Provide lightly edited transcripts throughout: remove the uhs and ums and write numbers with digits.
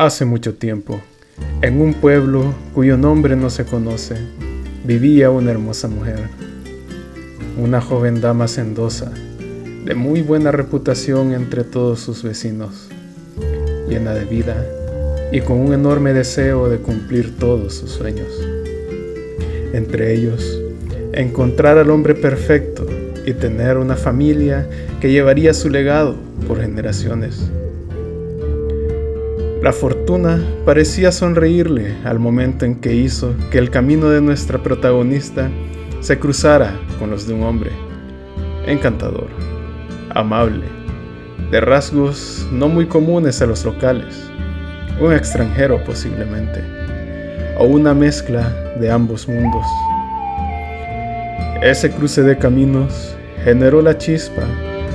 Hace mucho tiempo, en un pueblo cuyo nombre no se conoce, vivía una hermosa mujer, una joven dama hacendosa, de muy buena reputación entre todos sus vecinos, llena de vida y con un enorme deseo de cumplir todos sus sueños. Entre ellos, encontrar al hombre perfecto y tener una familia que llevaría su legado por generaciones. La fortuna parecía sonreírle al momento en que hizo que el camino de nuestra protagonista se cruzara con los de un hombre encantador, amable, de rasgos no muy comunes a los locales, un extranjero posiblemente, o una mezcla de ambos mundos. Ese cruce de caminos generó la chispa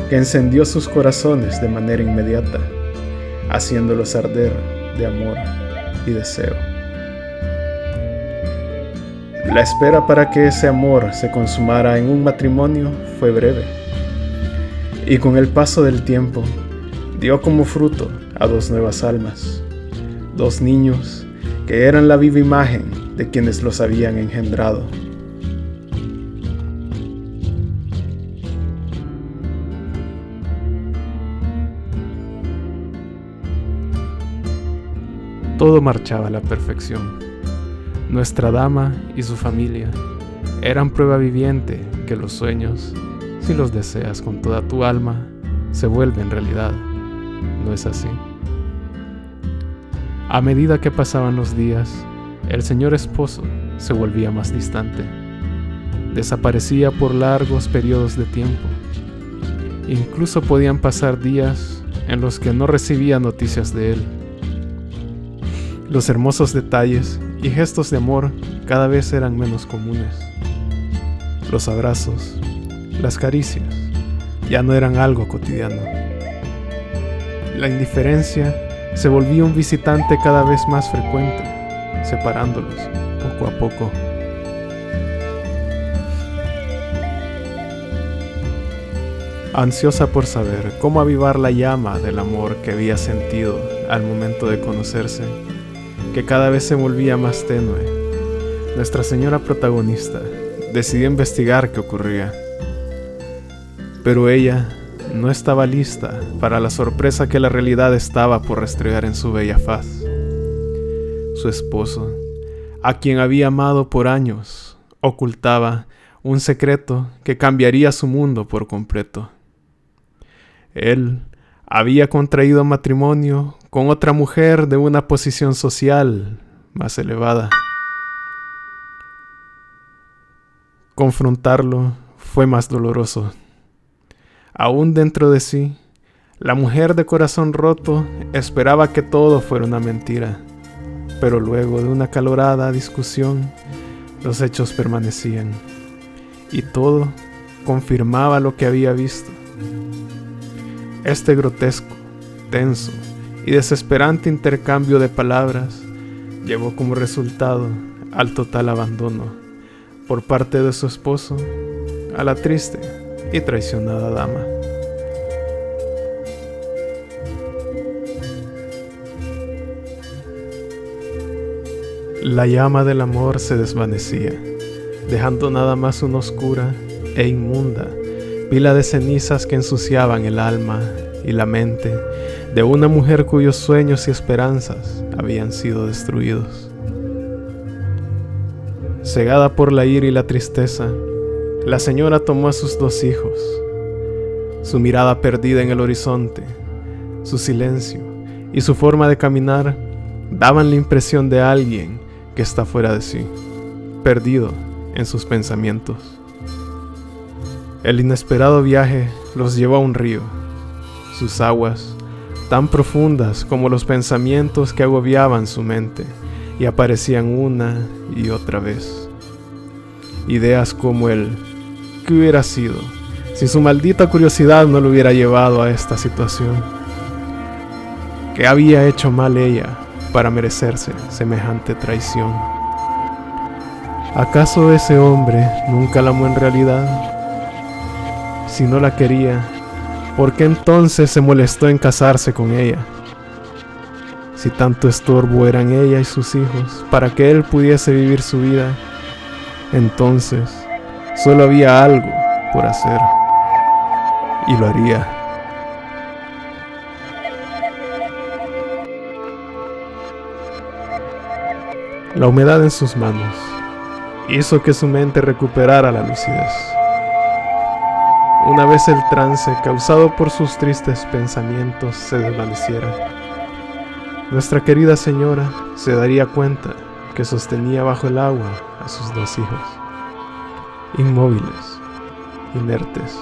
que encendió sus corazones de manera inmediata, haciéndolos arder de amor y deseo. La espera para que ese amor se consumara en un matrimonio fue breve, y con el paso del tiempo dio como fruto a dos nuevas almas, dos niños que eran la viva imagen de quienes los habían engendrado. Todo marchaba a la perfección. Nuestra dama y su familia eran prueba viviente que los sueños, si los deseas con toda tu alma, se vuelven realidad. ¿No es así? A medida que pasaban los días, el señor esposo se volvía más distante. Desaparecía por largos periodos de tiempo. Incluso podían pasar días en los que no recibía noticias de él. Los hermosos detalles y gestos de amor cada vez eran menos comunes. Los abrazos, las caricias, ya no eran algo cotidiano. La indiferencia se volvía un visitante cada vez más frecuente, separándolos poco a poco. Ansiosa por saber cómo avivar la llama del amor que había sentido al momento de conocerse, que cada vez se volvía más tenue, nuestra señora protagonista decidió investigar qué ocurría. Pero ella no estaba lista para la sorpresa que la realidad estaba por restregar en su bella faz. Su esposo, a quien había amado por años, ocultaba un secreto que cambiaría su mundo por completo. Él había contraído matrimonio con otra mujer de una posición social más elevada. Confrontarlo fue más doloroso. Aún dentro de sí, la mujer de corazón roto esperaba que todo fuera una mentira, pero luego de una acalorada discusión, los hechos permanecían, y todo confirmaba lo que había visto. Este grotesco, tenso y desesperante intercambio de palabras llevó como resultado al total abandono por parte de su esposo a la triste y traicionada dama. La llama del amor se desvanecía, dejando nada más una oscura e inmunda pila de cenizas que ensuciaban el alma y la mente de una mujer cuyos sueños y esperanzas habían sido destruidos. Cegada por la ira y la tristeza, la señora tomó a sus dos hijos. Su mirada perdida en el horizonte, su silencio y su forma de caminar daban la impresión de alguien que está fuera de sí, perdido en sus pensamientos. El inesperado viaje los llevó a un río. Sus aguas, tan profundas como los pensamientos que agobiaban su mente y aparecían una y otra vez. Ideas como el ¿qué hubiera sido si su maldita curiosidad no lo hubiera llevado a esta situación? ¿Qué había hecho mal ella para merecerse semejante traición? ¿Acaso ese hombre nunca la amó en realidad? Si no la quería, ¿por qué entonces se molestó en casarse con ella? si tanto estorbo eran ella y sus hijos para que él pudiese vivir su vida, entonces solo había algo por hacer, y lo haría. La humedad en sus manos hizo que su mente recuperara la lucidez. Una vez el trance causado por sus tristes pensamientos se desvaneciera, nuestra querida señora se daría cuenta que sostenía bajo el agua a sus dos hijos, inmóviles, inertes.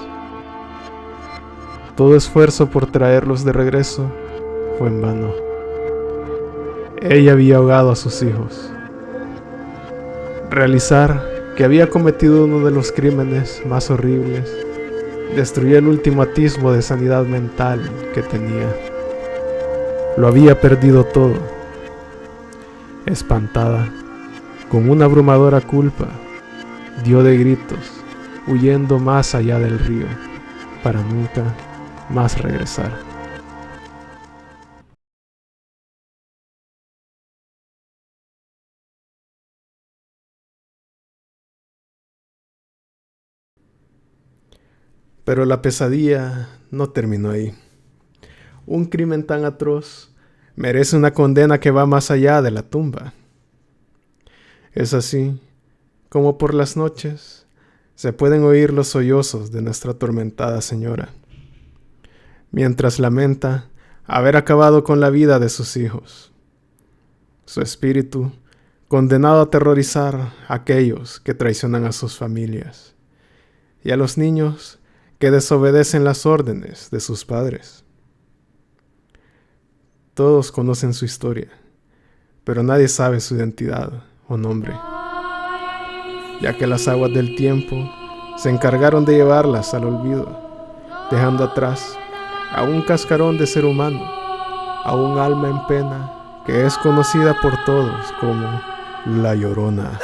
Todo esfuerzo por traerlos de regreso fue en vano. Ella había ahogado a sus hijos. Realizar que había cometido uno de los crímenes más horribles destruyó el último atisbo de sanidad mental que tenía. Lo había perdido todo. Espantada, con una abrumadora culpa, dio de gritos, huyendo más allá del río, para nunca más regresar. Pero la pesadilla no terminó ahí. Un crimen tan atroz merece una condena que va más allá de la tumba. Es así como por las noches se pueden oír los sollozos de nuestra atormentada señora, mientras lamenta haber acabado con la vida de sus hijos. Su espíritu, condenado a aterrorizar a aquellos que traicionan a sus familias y a los niños que desobedecen las órdenes de sus padres. Todos conocen su historia, pero nadie sabe su identidad o nombre, ya que las aguas del tiempo se encargaron de llevarlas al olvido, dejando atrás a un cascarón de ser humano, a un alma en pena que es conocida por todos como La Llorona.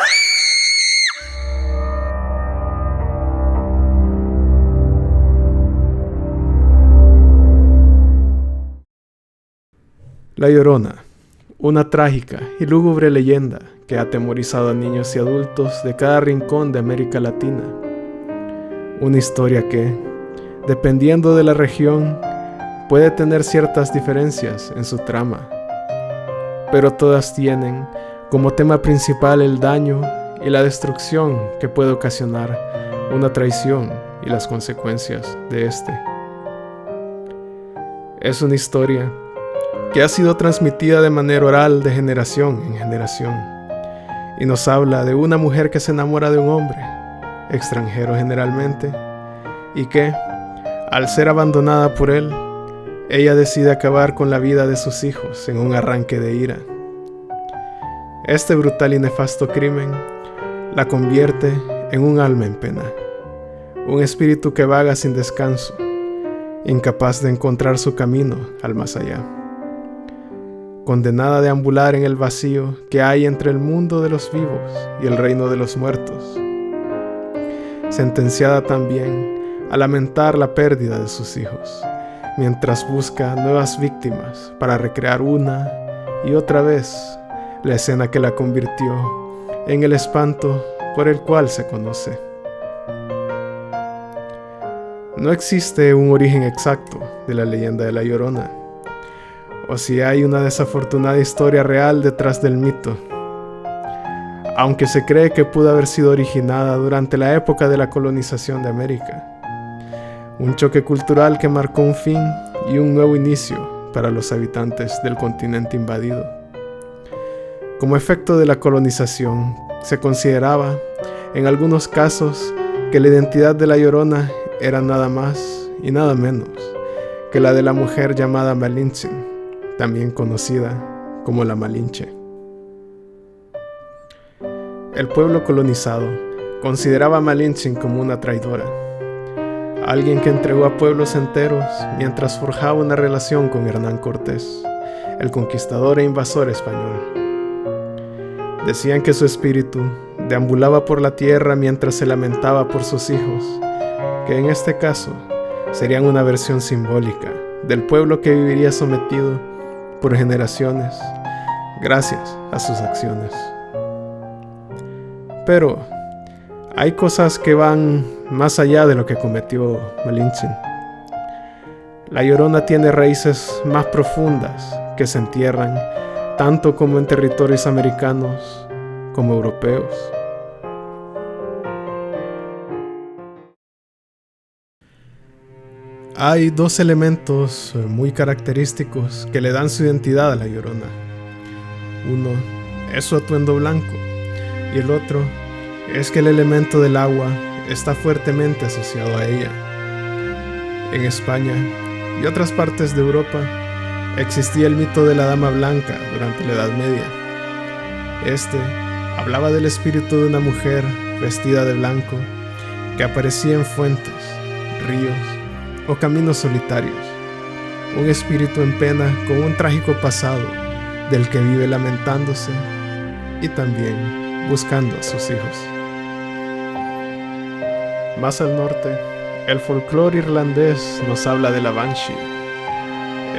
La Llorona, una trágica y lúgubre leyenda que ha atemorizado a niños y adultos de cada rincón de América Latina. Una historia que, dependiendo de la región, puede tener ciertas diferencias en su trama, pero todas tienen como tema principal el daño y la destrucción que puede ocasionar una traición y las consecuencias de este. Es una historia que ha sido transmitida de manera oral de generación en generación, y nos habla de una mujer que se enamora de un hombre, extranjero generalmente, y que, al ser abandonada por él, ella decide acabar con la vida de sus hijos en un arranque de ira. Este brutal y nefasto crimen la convierte en un alma en pena, un espíritu que vaga sin descanso, incapaz de encontrar su camino al más allá. Condenada a deambular en el vacío que hay entre el mundo de los vivos y el reino de los muertos. Sentenciada también a lamentar la pérdida de sus hijos, mientras busca nuevas víctimas para recrear una y otra vez la escena que la convirtió en el espanto por el cual se conoce. No existe un origen exacto de la leyenda de La Llorona, o si hay una desafortunada historia real detrás del mito, aunque se cree que pudo haber sido originada durante la época de la colonización de América, un choque cultural que marcó un fin y un nuevo inicio para los habitantes del continente invadido. Como efecto de la colonización, se consideraba, en algunos casos, que la identidad de La Llorona era nada más y nada menos que la de la mujer llamada Malinche, también conocida como la Malinche. El pueblo colonizado consideraba a Malinche como una traidora, alguien que entregó a pueblos enteros mientras forjaba una relación con Hernán Cortés, el conquistador e invasor español. Decían que su espíritu deambulaba por la tierra mientras se lamentaba por sus hijos, que en este caso serían una versión simbólica del pueblo que viviría sometido por generaciones gracias a sus acciones. Pero hay cosas que van más allá de lo que cometió Malinche. La Llorona tiene raíces más profundas que se entierran tanto como en territorios americanos como europeos. Hay dos elementos muy característicos que le dan su identidad a la Llorona. Uno es su atuendo blanco y el otro es que el elemento del agua está fuertemente asociado a ella. En España y otras partes de Europa existía el mito de la Dama Blanca durante la Edad Media. Este hablaba del espíritu de una mujer vestida de blanco que aparecía en fuentes, ríos o caminos solitarios. Un espíritu en pena con un trágico pasado del que vive lamentándose y también buscando a sus hijos. Más al norte, el folclore irlandés nos habla de la Banshee,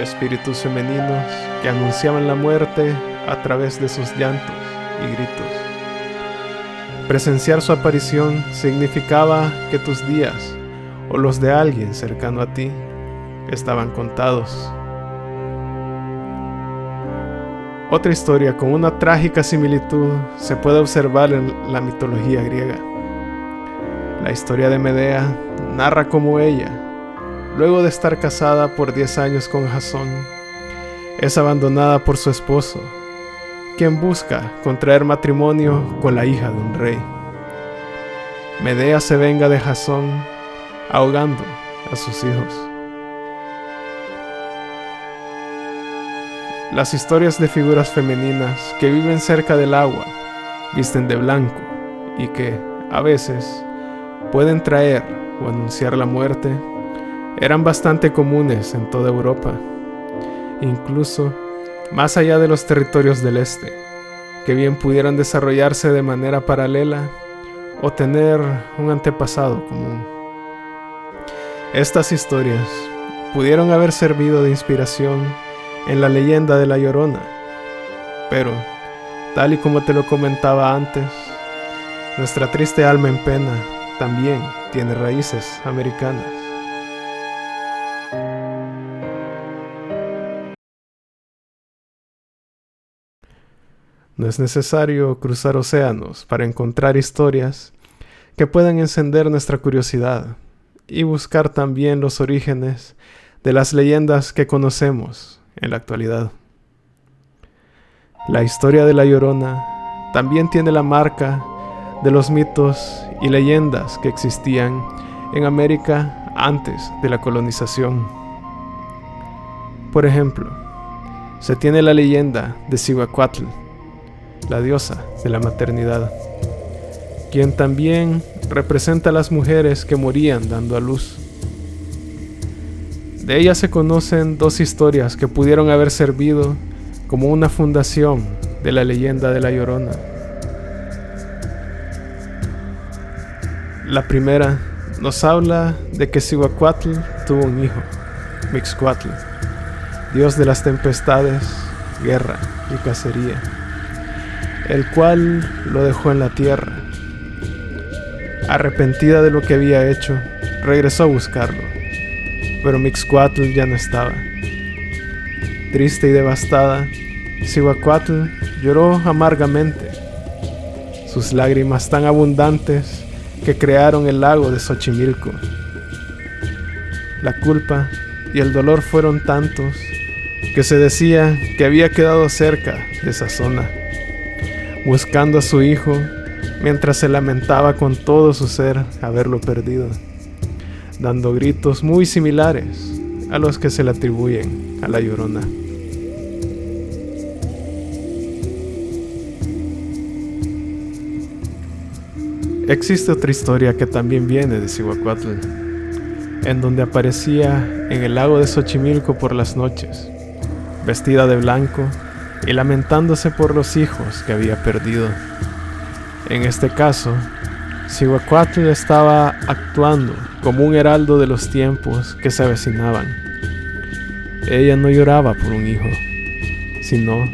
espíritus femeninos que anunciaban la muerte a través de sus llantos y gritos. Presenciar su aparición significaba que tus días o los de alguien cercano a ti estaban contados. Otra historia con una trágica similitud se puede observar en la mitología griega. La historia de Medea narra cómo ella, luego de estar casada por 10 años con Jasón, es abandonada por su esposo, quien busca contraer matrimonio con la hija de un rey. Medea se venga de Jasón, ahogando a sus hijos. Las historias de figuras femeninas que viven cerca del agua, visten de blanco y que, a veces, pueden traer o anunciar la muerte, eran bastante comunes en toda Europa, incluso más allá de los territorios del este, que bien pudieran desarrollarse de manera paralela o tener un antepasado común. Estas historias pudieron haber servido de inspiración en la leyenda de la Llorona, pero, tal y como te lo comentaba antes, nuestra triste alma en pena también tiene raíces americanas. No es necesario cruzar océanos para encontrar historias que puedan encender nuestra curiosidad y buscar también los orígenes de las leyendas que conocemos en la actualidad. La historia de la Llorona también tiene la marca de los mitos y leyendas que existían en América antes de la colonización. Por ejemplo, se tiene la leyenda de Cihuacuatl, la diosa de la maternidad, quien también representa a las mujeres que morían dando a luz. De ella se conocen dos historias que pudieron haber servido como una fundación de la leyenda de la Llorona. La primera nos habla de que Cihuacuatl tuvo un hijo, Mixcoatl, dios de las tempestades, guerra y cacería, el cual lo dejó en la tierra. Arrepentida de lo que había hecho, regresó a buscarlo, pero Mixcoatl ya no estaba. Triste y devastada, Cihuacuatl lloró amargamente, sus lágrimas tan abundantes que crearon el lago de Xochimilco. La culpa y el dolor fueron tantos que se decía que había quedado cerca de esa zona, buscando a su hijo mientras se lamentaba con todo su ser haberlo perdido, dando gritos muy similares a los que se le atribuyen a la Llorona. Existe otra historia que también viene de Cihuacuatl, en donde aparecía en el lago de Xochimilco por las noches, vestida de blanco y lamentándose por los hijos que había perdido. En este caso, Cihuacuatl estaba actuando como un heraldo de los tiempos que se avecinaban. Ella no lloraba por un hijo, sino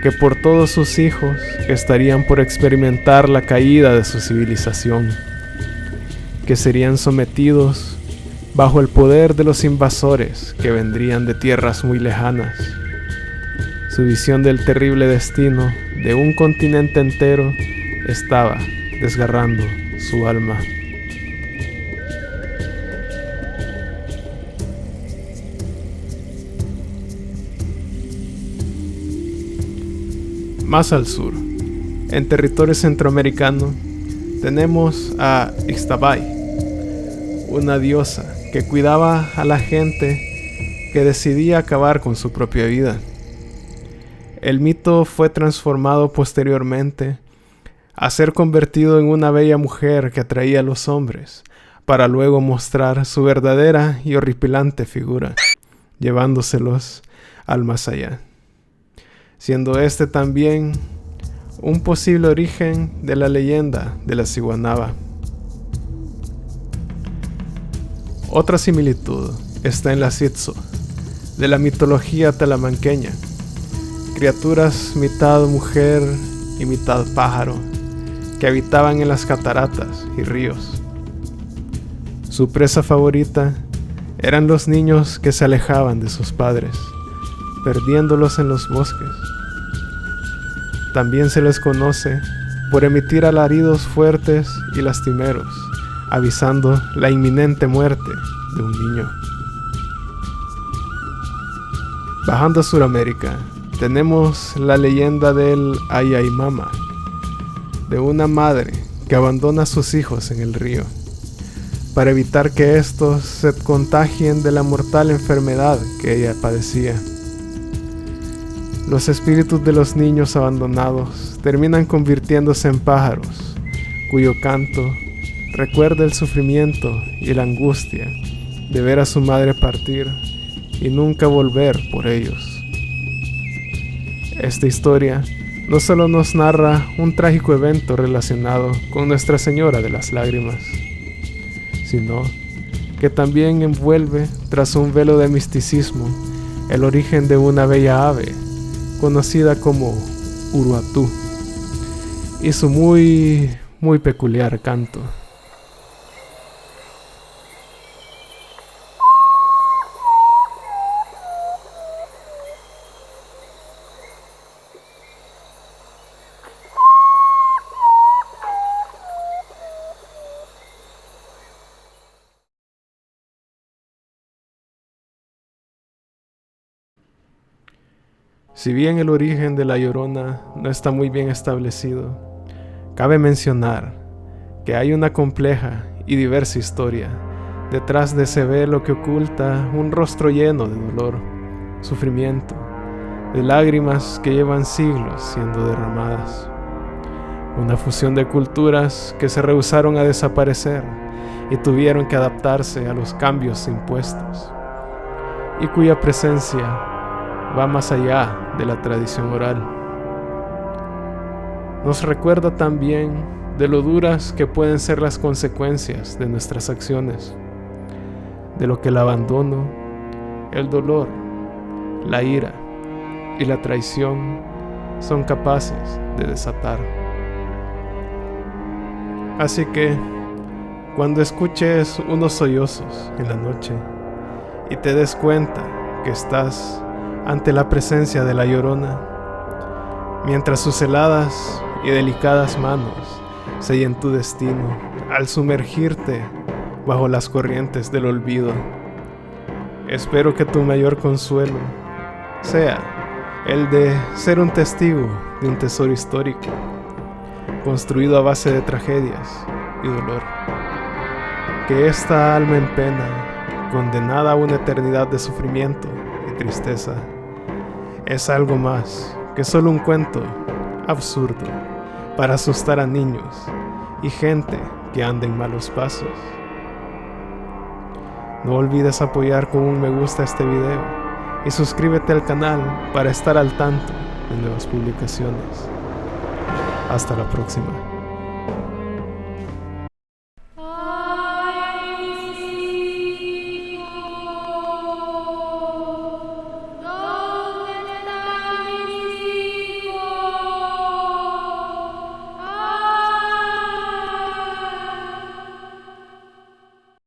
que por todos sus hijos que estarían por experimentar la caída de su civilización, que serían sometidos bajo el poder de los invasores que vendrían de tierras muy lejanas. Su visión del terrible destino de un continente entero estaba desgarrando su alma. Más al sur, en territorio centroamericano, tenemos a Ixtabay, una diosa que cuidaba a la gente que decidía acabar con su propia vida. El mito fue transformado posteriormente a ser convertido en una bella mujer que atraía a los hombres, para luego mostrar su verdadera y horripilante figura, llevándoselos al más allá, siendo este también un posible origen de la leyenda de la Ciguanaba. Otra similitud está en la Citzo, de la mitología talamanqueña, criaturas mitad mujer y mitad pájaro, que habitaban en las cataratas y ríos. Su presa favorita eran los niños que se alejaban de sus padres, perdiéndolos en los bosques. También se les conoce por emitir alaridos fuertes y lastimeros, avisando la inminente muerte de un niño. Bajando a Sudamérica, tenemos la leyenda del Ayaimama, de una madre que abandona a sus hijos en el río, para evitar que estos se contagien de la mortal enfermedad que ella padecía. Los espíritus de los niños abandonados terminan convirtiéndose en pájaros, cuyo canto recuerda el sufrimiento y la angustia de ver a su madre partir y nunca volver por ellos. Esta historia no solo nos narra un trágico evento relacionado con Nuestra Señora de las Lágrimas, sino que también envuelve, tras un velo de misticismo, el origen de una bella ave conocida como Uruatú y su muy peculiar canto. Si bien el origen de La Llorona no está muy bien establecido, cabe mencionar que hay una compleja y diversa historia detrás de ese velo que oculta un rostro lleno de dolor, sufrimiento, de lágrimas que llevan siglos siendo derramadas. Una fusión de culturas que se rehusaron a desaparecer y tuvieron que adaptarse a los cambios impuestos, y cuya presencia va más allá de la tradición oral. Nos recuerda también de lo duras que pueden ser las consecuencias de nuestras acciones, de lo que el abandono, el dolor, la ira y la traición son capaces de desatar. Así que, cuando escuches unos sollozos en la noche y te des cuenta que estás ante la presencia de La Llorona, mientras sus heladas y delicadas manos sellen tu destino al sumergirte bajo las corrientes del olvido, espero que tu mayor consuelo sea el de ser un testigo de un tesoro histórico, construido a base de tragedias y dolor. Que esta alma en pena, condenada a una eternidad de sufrimiento y tristeza, es algo más que solo un cuento absurdo para asustar a niños y gente que anda en malos pasos. No olvides apoyar con un me gusta este video y suscríbete al canal para estar al tanto de nuevas publicaciones. Hasta la próxima.